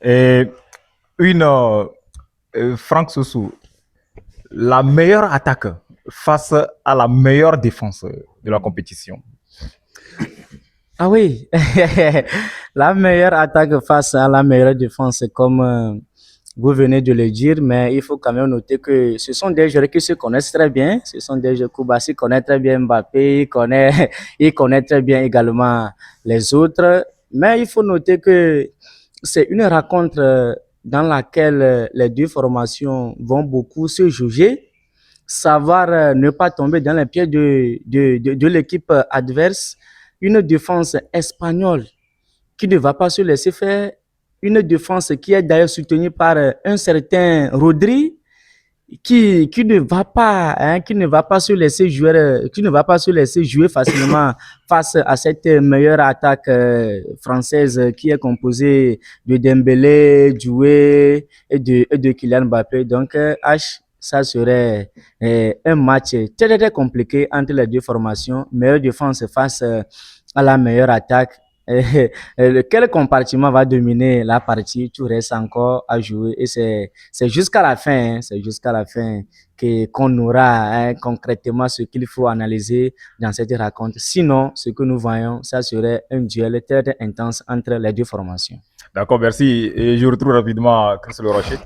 Et une Franck Sossou, la meilleure attaque face à la meilleure défense de la compétition. Ah oui, la meilleure attaque face à la meilleure défense, comme vous venez de le dire, mais il faut quand même noter que ce sont des joueurs qui se connaissent très bien. Ce sont des joueurs. Koubassi connaît très bien Mbappé, il connaît très bien également les autres. Mais il faut noter que c'est une rencontre dans laquelle les deux formations vont beaucoup se juger, savoir ne pas tomber dans les pieds de l'équipe adverse. Une défense espagnole qui ne va pas se laisser faire, une défense qui est d'ailleurs soutenue par un certain Rodri, qui ne va pas, qui ne va pas se laisser jouer, qui ne va pas se laisser jouer facilement face à cette meilleure attaque française qui est composée de Dembélé, Doué et de Kylian Mbappé. Donc, H, ça serait un match très, très compliqué entre les deux formations. Meilleure défense face à la meilleure attaque. Quel compartiment va dominer la partie? Tout reste encore à jouer et c'est jusqu'à la fin, c'est jusqu'à la fin qu'on aura concrètement ce qu'il faut analyser dans cette rencontre. Sinon, ce que nous voyons, ça serait un duel très, très intense entre les deux formations. D'accord, merci. Et je retrouve rapidement Chris Le Rocher.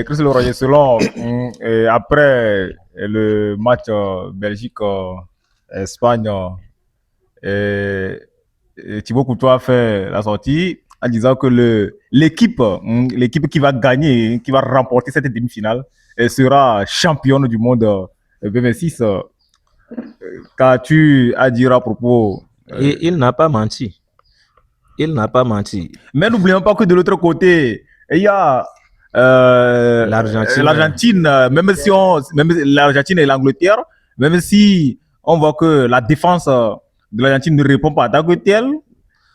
Chris Le Rocher, selon, après le match Belgique-Espagne, Thibaut Courtois a fait la sortie en disant que l'équipe qui va gagner, qui va remporter cette demi-finale, sera championne du monde B26. Qu'as-tu à dire à propos Et il n'a pas menti. Il n'a pas menti. Mais n'oublions pas que de l'autre côté, il y a l'Argentine, même si même l'Argentine et l'Angleterre, même si on voit que la défense de l'Argentine ne répond pas tant que tel,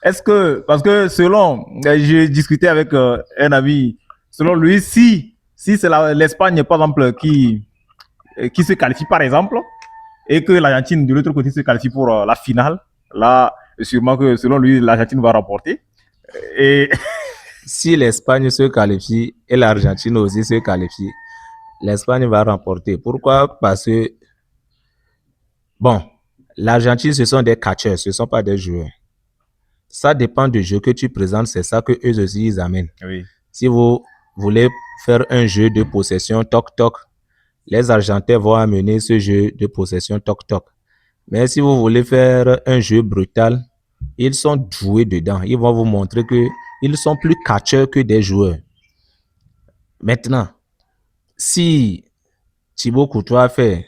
est-ce que, parce que selon, j'ai discuté avec un ami, selon lui, si c'est l'Espagne, par exemple, qui se qualifie, par exemple, et que l'Argentine de l'autre côté se qualifie pour la finale, là, sûrement que selon lui, l'Argentine va remporter. Et si l'Espagne se qualifie et l'Argentine aussi se qualifie, l'Espagne va remporter. Pourquoi? Parce que, bon, l'Argentine, ce sont des catcheurs, ce ne sont pas des joueurs. Ça dépend du jeu que tu présentes, c'est ça que eux aussi ils amènent. oui. Si vous voulez faire un jeu de possession toc-toc, les Argentins vont amener ce jeu de possession toc-toc. Mais si vous voulez faire un jeu brutal, ils sont doués dedans. Ils vont vous montrer qu'ils sont plus catcheurs que des joueurs. Maintenant, si Thibaut Courtois fait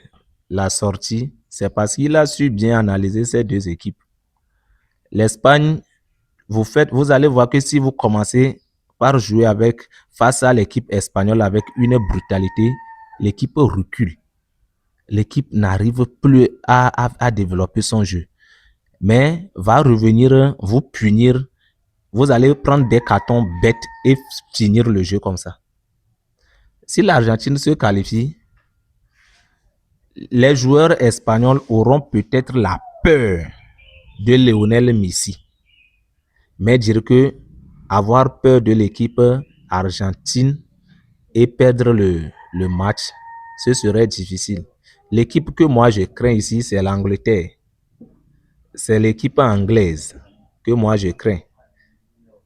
la sortie, c'est parce qu'il a su bien analyser ces deux équipes. L'Espagne, vous allez voir que si vous commencez par jouer face à l'équipe espagnole avec une brutalité, l'équipe recule. L'équipe n'arrive plus à développer son jeu. Mais va revenir vous punir. Vous allez prendre des cartons bêtes et finir le jeu comme ça. Si l'Argentine se qualifie, les joueurs espagnols auront peut-être la peur de Lionel Messi. Mais dire que avoir peur de l'équipe argentine et perdre le match, ce serait difficile. L'équipe que moi je crains ici, c'est l'Angleterre. C'est l'équipe anglaise que moi je crains.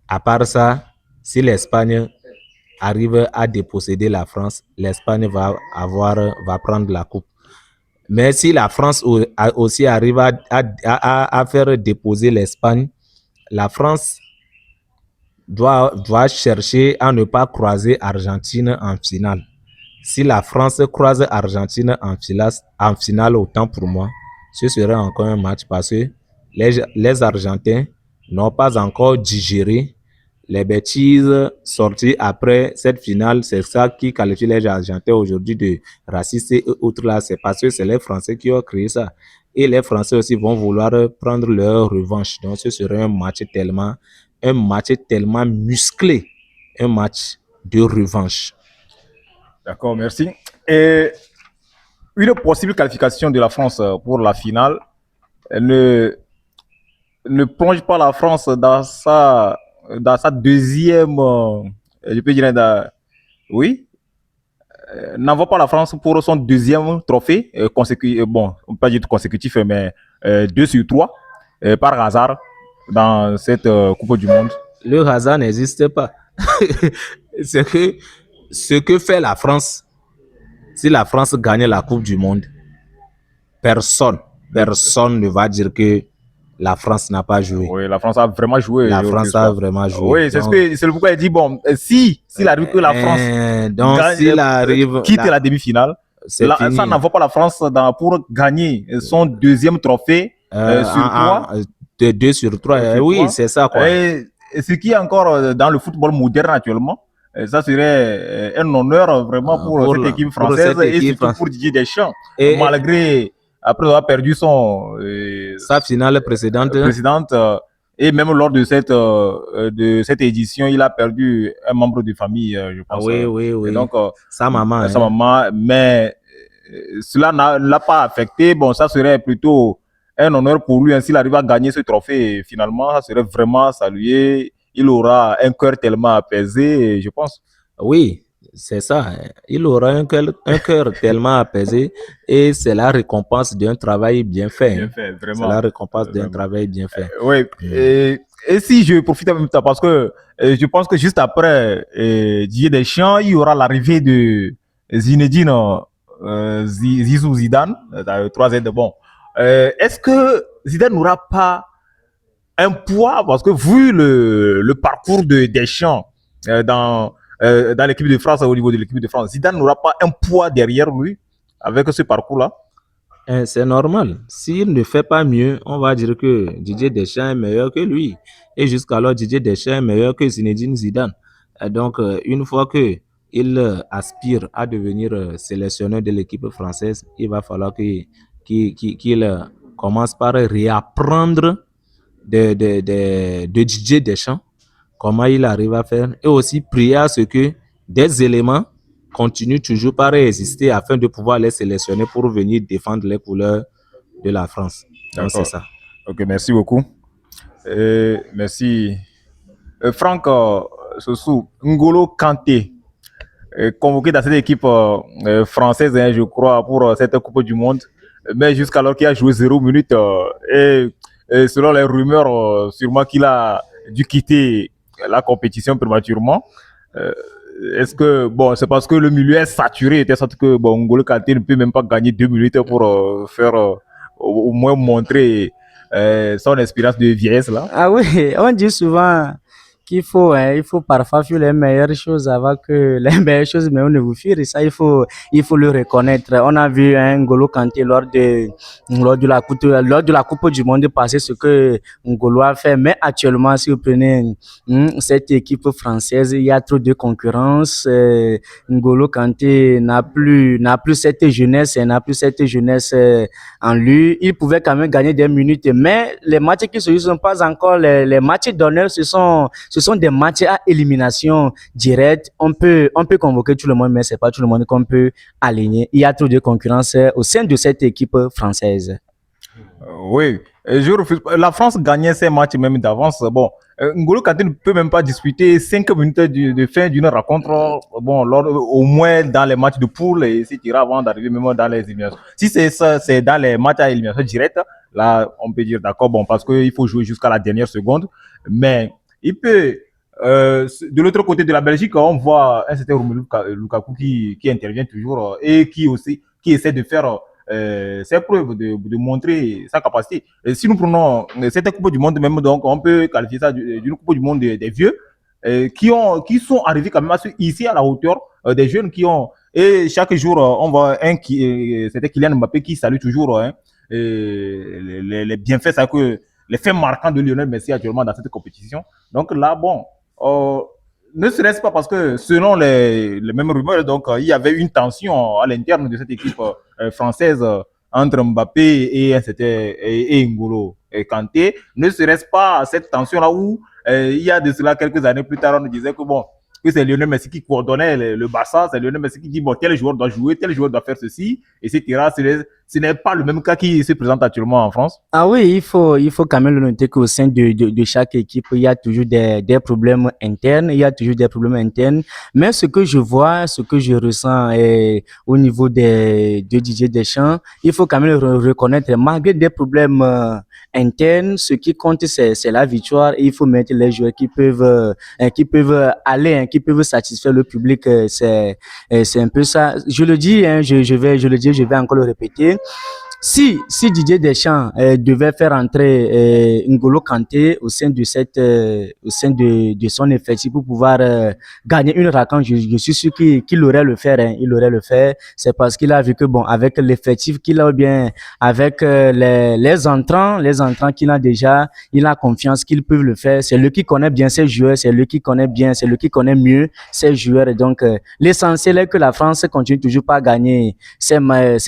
À part ça, si l'Espagne arrive à déposséder la France, l'Espagne va prendre la coupe. Mais si la France aussi arrive à faire déposer l'Espagne, la France doit chercher à ne pas croiser Argentine en finale. Si la France croise Argentine en finale, autant pour moi, ce serait encore un match parce que les Argentins n'ont pas encore digéré les bêtises sorties après cette finale. C'est ça qui qualifie les Argentins aujourd'hui de racistes et autres là. C'est parce que c'est les Français qui ont créé ça. Et les Français aussi vont vouloir prendre leur revanche. Donc ce serait un match tellement musclé, un match de revanche. D'accord, merci. Et une possible qualification de la France pour la finale ne plonge pas la France dans sa deuxième je peux dire, oui, n'envoie pas la France pour son deuxième trophée consécutif, bon, pas du tout consécutif, mais 2 sur 3 par hasard dans cette Coupe du Monde. Le hasard n'existe pas. Ce que fait la France, si la France gagne la Coupe du Monde, personne ne va dire que la France n'a pas joué. Oui, la France a vraiment joué. La France a vraiment joué. Oui, c'est pourquoi il dit, bon, s'il arrive que la France quitte la demi-finale, ça n'envoie pas la France pour gagner son deuxième trophée sur 3. De 2 sur 3, oui, c'est ça. Quoi. Et ce qui est encore dans le football moderne actuellement, ça serait un honneur vraiment pour cette équipe française et surtout pour Didier Deschamps. Malgré, après avoir perdu sa finale précédente, et même lors de cette édition, il a perdu un membre de famille, je pense. Oui. Et donc, sa maman. Sa maman, mais cela ne l'a pas affecté. Bon, ça serait plutôt un honneur pour lui. S'il arrive à gagner ce trophée, finalement, ça serait vraiment salué. Il aura un cœur tellement apaisé, je pense. Oui, c'est ça. Il aura un cœur tellement apaisé et c'est la récompense d'un travail bien fait. Bien fait, vraiment. C'est la récompense d'un travail bien fait. Oui. Et si je profite en même temps, parce que je pense que juste après Didier Deschamps, il y aura l'arrivée de Zinedine Zizou Zidane, dans le 3Z de bon. Est-ce que Zidane n'aura pas un poids, parce que vu le parcours de Deschamps dans l'équipe de France, au niveau de l'équipe de France, Zidane n'aura pas un poids derrière lui avec ce parcours-là? C'est normal. S'il ne fait pas mieux, on va dire que Didier Deschamps est meilleur que lui. Et jusqu'alors, Didier Deschamps est meilleur que Zinedine Zidane. Et donc, une fois qu'il aspire à devenir sélectionneur de l'équipe française, il va falloir qu'il commence par réapprendre de Didier Deschamps comment il arrive à faire et aussi prier à ce que des éléments continuent toujours par exister afin de pouvoir les sélectionner pour venir défendre les couleurs de la France. Donc c'est ça. Ok, merci beaucoup. Merci. Franck Sossou, N'Golo Kanté, convoqué dans cette équipe française, hein, je crois, pour cette Coupe du Monde, mais jusqu'alors qu'il a joué 0 minute et selon les rumeurs, sûrement qu'il a dû quitter la compétition prématurément. Est-ce que, bon, c'est parce que le milieu est saturé, de sorte que, bon, N'Golo Kanté ne peut même pas gagner 2 minutes pour faire, au moins montrer son expérience de vieillesse, là? Ah oui, on dit souvent qu'il faut, il faut parfois faire les meilleures choses avant que les meilleures choses mais on ne vous fuir. Et ça, il faut le reconnaître. On a vu N'Golo Kanté lors de la Coupe du Monde passée, ce que N'Golo a fait. Mais actuellement, si vous prenez cette équipe française, il y a trop de concurrence. N'Golo Kanté n'a plus cette jeunesse, en lui. Il pouvait quand même gagner des minutes, mais les matchs qui se jouent ne sont pas encore les matchs d'honneur. Ce sont des matchs à élimination directe. On peut convoquer tout le monde, mais c'est pas tout le monde qu'on peut aligner. Il y a trop de concurrence au sein de cette équipe française. Oui, je refuse. La France gagnait ses matchs même d'avance. Bon, N'Golo Kanté ne peut même pas disputer 5 minutes de fin d'une rencontre. Bon, au moins dans les matchs de poule et etc. avant d'arriver même dans les éliminations. Si c'est ça, c'est dans les matchs à élimination directe. Là, on peut dire d'accord, bon, parce qu'il faut jouer jusqu'à la dernière seconde. Mais il peut. De l'autre côté de la Belgique, on voit un certain Romelu Lukaku qui intervient toujours et qui essaie de faire ses preuves, de montrer sa capacité. Et si nous prenons cette Coupe du Monde, même donc, on peut qualifier ça d'une Coupe du Monde des vieux qui sont arrivés quand même ici à la hauteur des jeunes qui ont. Et chaque jour, on voit c'était Kylian Mbappé qui salue toujours les bienfaits, c'est que les faits marquants de Lionel Messi actuellement dans cette compétition. Donc là, bon, ne serait-ce pas parce que selon les mêmes rumeurs, donc il y avait une tension à l'interne de cette équipe française entre Mbappé et N'Golo Kanté. Ne serait-ce pas cette tension-là où il y a de cela quelques années plus tard, on nous disait que bon, que c'est Lionel Messi qui coordonnait le Barça, c'est Lionel Messi qui dit bon, tel joueur doit jouer, tel joueur doit faire ceci, etc. ce n'est pas le même cas qui se présente actuellement en France. Ah oui, il faut quand même le noter qu'au sein de chaque équipe, il y a toujours des problèmes internes, il y a toujours des problèmes internes. Mais ce que je vois, ce que je ressens au niveau de Didier Deschamps, il faut quand même reconnaître, malgré des problèmes internes, ce qui compte, c'est la victoire. Et il faut mettre les joueurs qui peuvent aller, hein, qui peuvent satisfaire le public. C'est un peu ça. Je le dis, hein, je vais encore le répéter. Si Didier Deschamps devait faire entrer N'Golo Kanté au sein de son effectif pour pouvoir gagner une rencontre, je suis sûr qu'il aurait le faire. Hein, il aurait le faire. C'est parce qu'il a vu que bon, avec l'effectif qu'il a ou bien avec les entrants qu'il a déjà, il a confiance qu'ils peuvent le faire. C'est lui qui connaît bien ses joueurs, c'est lui qui connaît mieux ses joueurs. Et donc l'essentiel est que la France continue toujours pas à gagner ses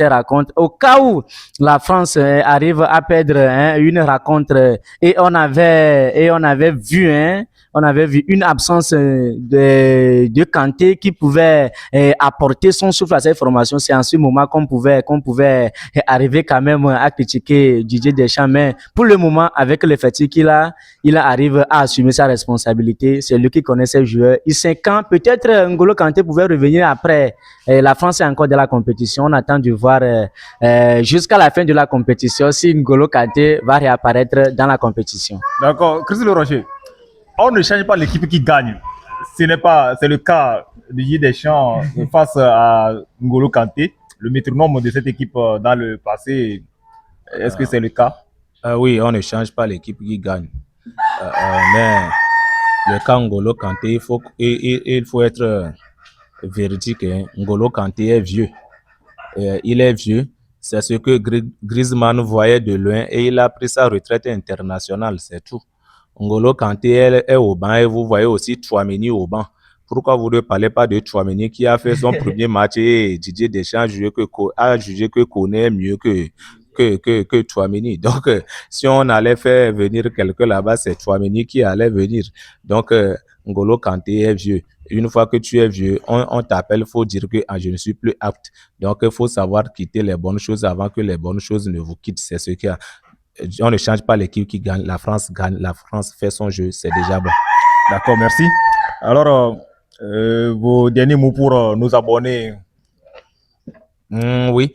rencontres. Au cas où la France arrive à perdre une rencontre et on avait vu une absence de Kanté qui pouvait apporter son souffle à cette formation. C'est en ce moment qu'on pouvait arriver quand même à critiquer Didier Deschamps. Mais pour le moment, avec l'effectif qu'il a, il arrive à assumer sa responsabilité. C'est lui qui connaît ses joueurs. Il sait quand peut-être N'Golo Kanté pouvait revenir après. La France est encore dans la compétition. On attend de voir jusqu'à la fin de la compétition si N'Golo Kanté va réapparaître dans la compétition. D'accord. Chris Le Rocher, on ne change pas l'équipe qui gagne. C'est le cas de Didier Deschamps face à N'Golo Kanté, le métronome de cette équipe dans le passé. Est-ce que c'est le cas? Oui, on ne change pas l'équipe qui gagne. Mais le cas N'Golo Kanté, il faut être véridique. Hein. N'Golo Kanté est vieux. Il est vieux. C'est ce que Griezmann voyait de loin et il a pris sa retraite internationale, c'est tout. N'Golo Kanté est au banc et vous voyez aussi Tchouaméni au banc. Pourquoi vous ne parlez pas de Tchouaméni qui a fait son premier match et Didier Deschamps a jugé que Koné est mieux que Tchouaméni. Donc, si on allait faire venir quelqu'un là-bas, c'est Tchouaméni qui allait venir. Donc, N'Golo Kanté est vieux. Une fois que tu es vieux, on t'appelle, il faut dire que je ne suis plus apte. Donc, il faut savoir quitter les bonnes choses avant que les bonnes choses ne vous quittent. C'est ce qu'il y a. On ne change pas l'équipe qui gagne. La France gagne. La France fait son jeu. C'est déjà bon. D'accord, merci. Alors, vos derniers mots pour nos abonnés. Oui,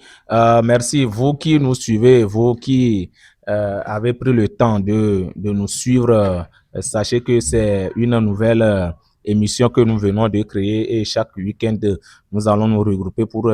merci. Vous qui nous suivez, vous qui avez pris le temps de nous suivre, sachez que c'est une nouvelle émission que nous venons de créer et chaque week-end, nous allons nous regrouper pour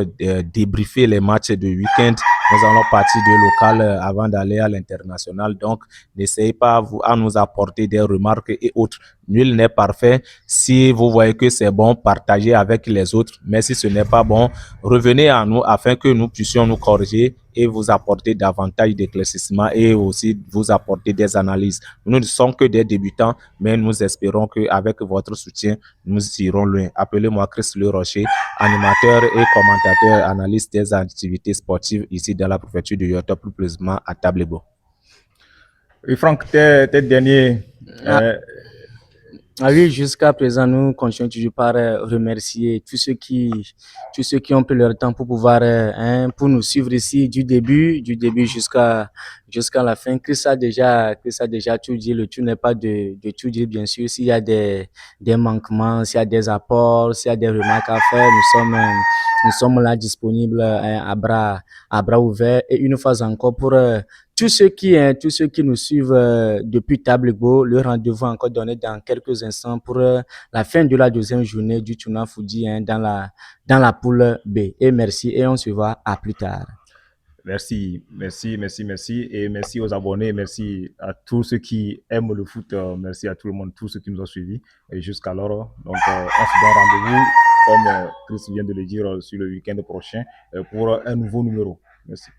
débriefer les matchs de week-end. Nous allons partir de local avant d'aller à l'international. Donc, n'essayez pas à nous apporter des remarques et autres. Nul n'est parfait. Si vous voyez que c'est bon, partagez avec les autres. Mais si ce n'est pas bon, revenez à nous afin que nous puissions nous corriger et vous apporter davantage d'éclaircissements et aussi vous apporter des analyses. Nous ne sommes que des débutants, mais nous espérons qu'avec votre soutien, nous irons loin. Appelez-moi Chris Le Rocher, animateur et commentateur, analyste des activités sportives ici dans la préfecture de Yoto, plus précisément à Tablebo. Et Franck, tes derniers... Ah oui, jusqu'à présent, nous continuons toujours par remercier tous ceux qui ont pris leur temps pour pouvoir pour nous suivre ici du début jusqu'à la fin. Chris a déjà tout dit. Le tout n'est pas de tout dire, bien sûr. S'il y a des manquements, s'il y a des apports, s'il y a des remarques à faire, nous sommes là disponibles à bras ouverts. Et une fois encore pour tous ceux qui nous suivent depuis Tablebo, le rendez-vous encore donné dans quelques instants pour la fin de la deuxième journée du tournoi Foodie dans la poule B. Et merci et on se voit à plus tard. Merci. Et merci aux abonnés, merci à tous ceux qui aiment le foot, merci à tout le monde, tous ceux qui nous ont suivis. Et jusqu'alors, donc, on se donne rendez-vous, comme Chris vient de le dire, sur le week-end prochain pour un nouveau numéro. Merci.